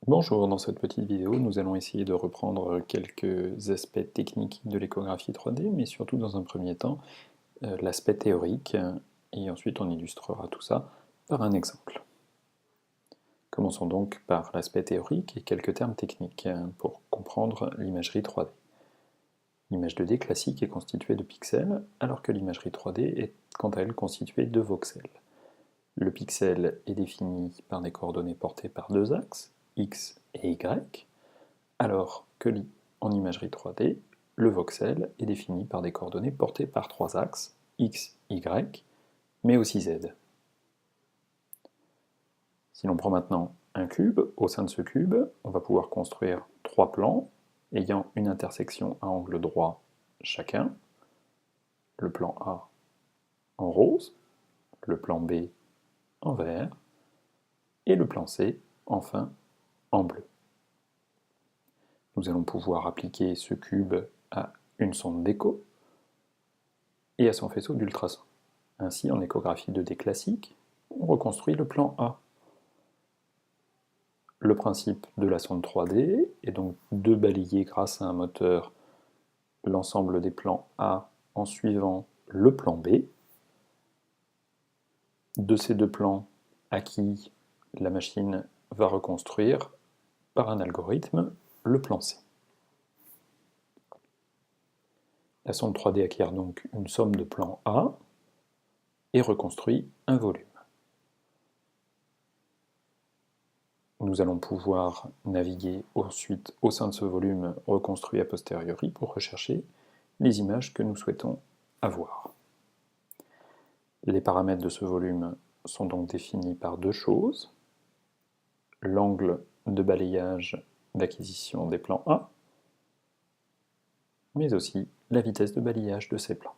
Bonjour, dans cette petite vidéo, nous allons essayer de reprendre quelques aspects techniques de l'échographie 3D, mais surtout dans un premier temps, l'aspect théorique, et ensuite on illustrera tout ça par un exemple. Commençons donc par l'aspect théorique et quelques termes techniques pour comprendre l'imagerie 3D. L'image 2D classique est constituée de pixels, alors que l'imagerie 3D est quant à elle constituée de voxels. Le pixel est défini par des coordonnées portées par deux axes, x et y, alors que en imagerie 3D, le voxel est défini par des coordonnées portées par trois axes, x, y, mais aussi z. Si l'on prend maintenant un cube, au sein de ce cube, on va pouvoir construire trois plans ayant une intersection à angle droit chacun. Le plan A en rose, le plan B en vert, et le plan C, enfin, en bleu. Nous allons pouvoir appliquer ce cube à une sonde d'écho et à son faisceau d'ultrasons. Ainsi, en échographie 2D classique, on reconstruit le plan A. Le principe de la sonde 3D est donc de balayer grâce à un moteur l'ensemble des plans A en suivant le plan B. De ces deux plans acquis, la machine va reconstruire par un algorithme le plan C. La sonde 3D acquiert donc une somme de plans A et reconstruit un volume. Nous allons pouvoir naviguer ensuite au sein de ce volume reconstruit a posteriori pour rechercher les images que nous souhaitons avoir. Les paramètres de ce volume sont donc définis par deux choses: l'angle de balayage d'acquisition des plans A, mais aussi la vitesse de balayage de ces plans.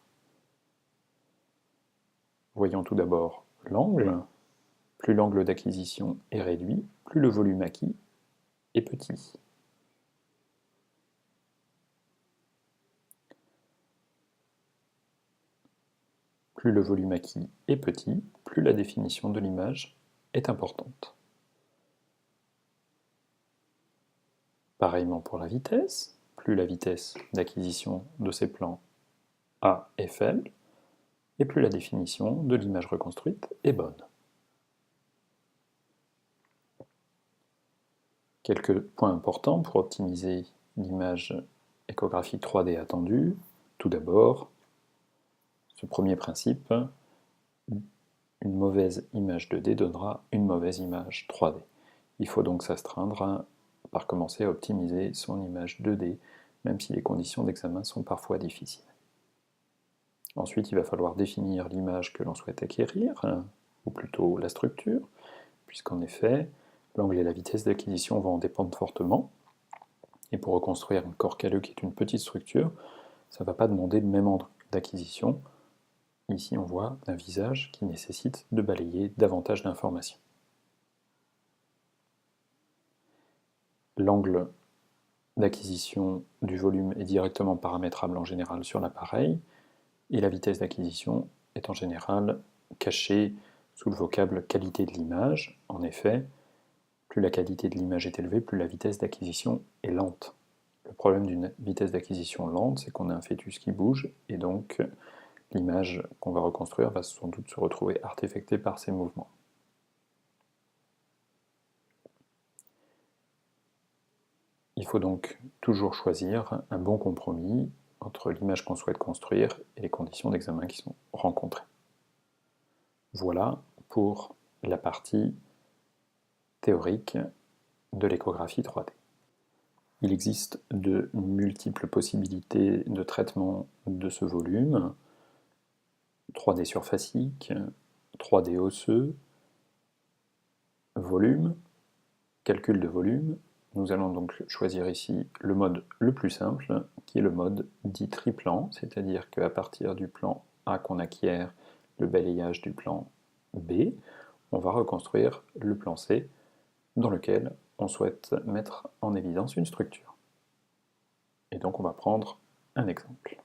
Voyons tout d'abord l'angle. Plus l'angle d'acquisition est réduit, plus le volume acquis est petit. Plus le volume acquis est petit, plus la définition de l'image est importante. Pareillement pour la vitesse, plus la vitesse d'acquisition de ces plans A est faible, et plus la définition de l'image reconstruite est bonne. Quelques points importants pour optimiser l'image échographie 3D attendue. Tout d'abord, ce premier principe, une mauvaise image 2D donnera une mauvaise image 3D. Il faut donc s'astreindre par commencer à optimiser son image 2D, même si les conditions d'examen sont parfois difficiles. Ensuite, il va falloir définir l'image que l'on souhaite acquérir, ou plutôt la structure, puisqu'en effet, l'angle et la vitesse d'acquisition vont en dépendre fortement. Et pour reconstruire un corps calleux qui est une petite structure, ça ne va pas demander le même angle d'acquisition. Ici, on voit un visage qui nécessite de balayer davantage d'informations. L'angle d'acquisition du volume est directement paramétrable en général sur l'appareil, et la vitesse d'acquisition est en général cachée sous le vocable qualité de l'image. En effet, plus la qualité de l'image est élevée, plus la vitesse d'acquisition est lente. Le problème d'une vitesse d'acquisition lente, c'est qu'on a un fœtus qui bouge, et donc l'image qu'on va reconstruire va sans doute se retrouver artefactée par ces mouvements. Il faut donc toujours choisir un bon compromis entre l'image qu'on souhaite construire et les conditions d'examen qui sont rencontrées. Voilà pour la partie théorique de l'échographie 3D. Il existe de multiples possibilités de traitement de ce volume: 3D surfacique, 3D osseux, volume, calcul de volume. Nous allons donc choisir ici le mode le plus simple, qui est le mode dit triplan, c'est-à-dire qu'à partir du plan A qu'on acquiert le balayage du plan B, on va reconstruire le plan C, dans lequel on souhaite mettre en évidence une structure. Et donc on va prendre un exemple.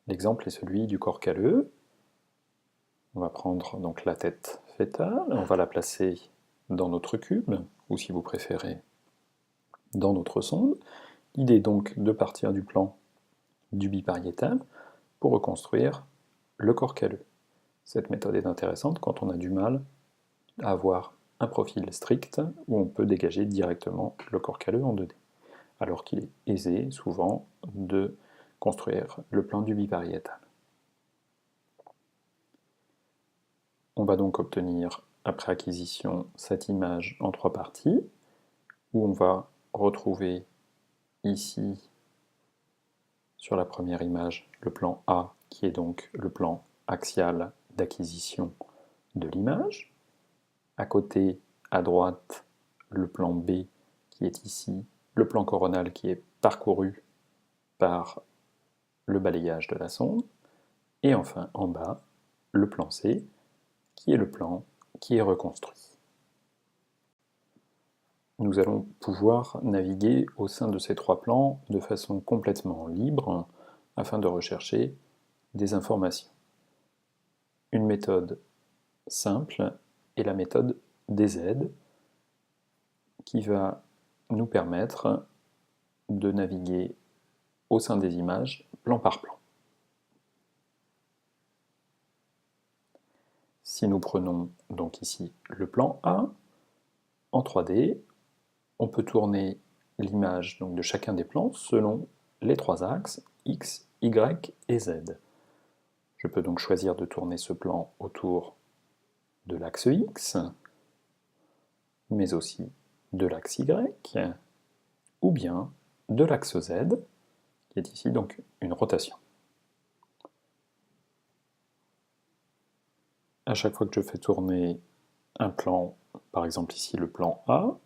L'exemple est celui du corps calleux. On va prendre donc la tête fétale, on va la placer dans notre cube, ou si vous préférez, dans notre sonde. L'idée est donc de partir du plan du bipariétal pour reconstruire le corps calleux. Cette méthode est intéressante quand on a du mal à avoir un profil strict où on peut dégager directement le corps calleux en 2D, alors qu'il est aisé souvent de construire le plan du bipariétal. On va donc obtenir, après acquisition, cette image en 3 parties, où on va retrouver ici, sur la première image, le plan A, qui est donc le plan axial d'acquisition de l'image. À côté, à droite, le plan B, qui est ici, le plan coronal qui est parcouru par le balayage de la sonde. Et enfin, en bas, le plan C, qui est le plan qui est reconstruit. Nous allons pouvoir naviguer au sein de ces 3 plans de façon complètement libre afin de rechercher des informations. Une méthode simple est la méthode DZ qui va nous permettre de naviguer au sein des images plan par plan. Si nous prenons donc ici le plan A, en 3D, on peut tourner l'image de chacun des plans selon les 3 axes X, Y et Z. Je peux donc choisir de tourner ce plan autour de l'axe X, mais aussi de l'axe Y, ou bien de l'axe Z, qui est ici donc une rotation. À chaque fois que je fais tourner un plan, par exemple ici le plan A,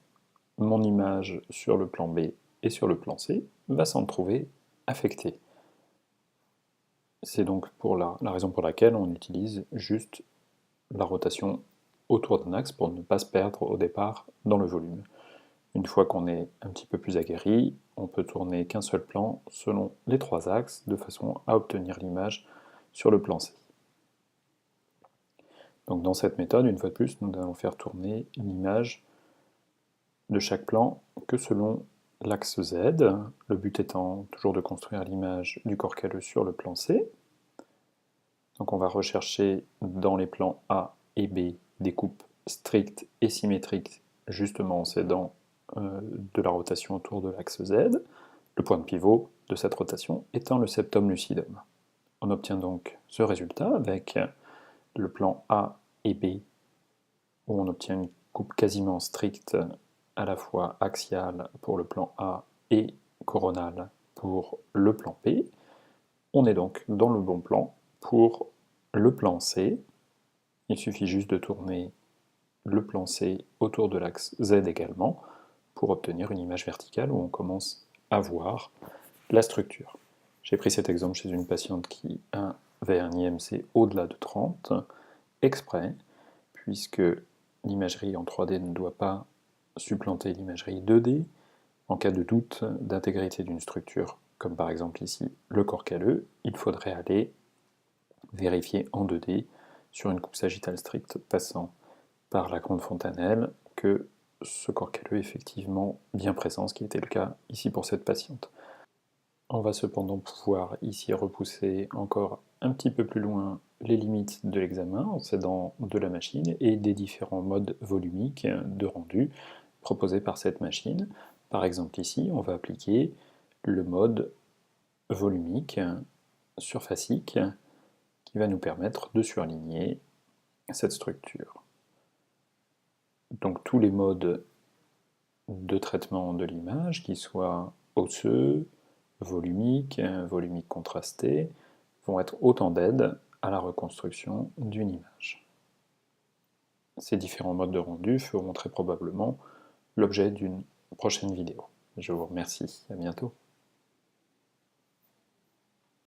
mon image sur le plan B et sur le plan C va s'en trouver affectée. C'est donc la raison pour laquelle on utilise juste la rotation autour d'un axe pour ne pas se perdre au départ dans le volume. Une fois qu'on est un petit peu plus aguerri, on peut tourner qu'un seul plan selon les 3 axes de façon à obtenir l'image sur le plan C. Donc dans cette méthode, une fois de plus, nous allons faire tourner l'image de chaque plan que selon l'axe Z, le but étant toujours de construire l'image du corps calleux sur le plan C. Donc on va rechercher dans les plans A et B des coupes strictes et symétriques, justement en s'aidant de la rotation autour de l'axe Z, le point de pivot de cette rotation étant le septum lucidum. On obtient donc ce résultat avec le plan A et B, où on obtient une coupe quasiment stricte à la fois axiale pour le plan A et coronale pour le plan P. On est donc dans le bon plan pour le plan C. Il suffit juste de tourner le plan C autour de l'axe Z également pour obtenir une image verticale où on commence à voir la structure. J'ai pris cet exemple chez une patiente qui avait un IMC au-delà de 30, exprès, puisque l'imagerie en 3D ne doit pas supplanter l'imagerie 2D. En cas de doute d'intégrité d'une structure, comme par exemple ici le corps calleux, il faudrait aller vérifier en 2D sur une coupe sagittale stricte passant par la grande fontanelle que ce corps calleux est effectivement bien présent, ce qui était le cas ici pour cette patiente. On va cependant pouvoir ici repousser encore un petit peu plus loin les limites de l'examen en s'aidant de la machine et des différents modes volumiques de rendu proposés par cette machine. Par exemple ici, on va appliquer le mode volumique, surfacique, qui va nous permettre de surligner cette structure. Donc tous les modes de traitement de l'image, qu'ils soient osseux, volumique contrasté, vont être autant d'aides à la reconstruction d'une image. Ces différents modes de rendu feront très probablement l'objet d'une prochaine vidéo. Je vous remercie, à bientôt.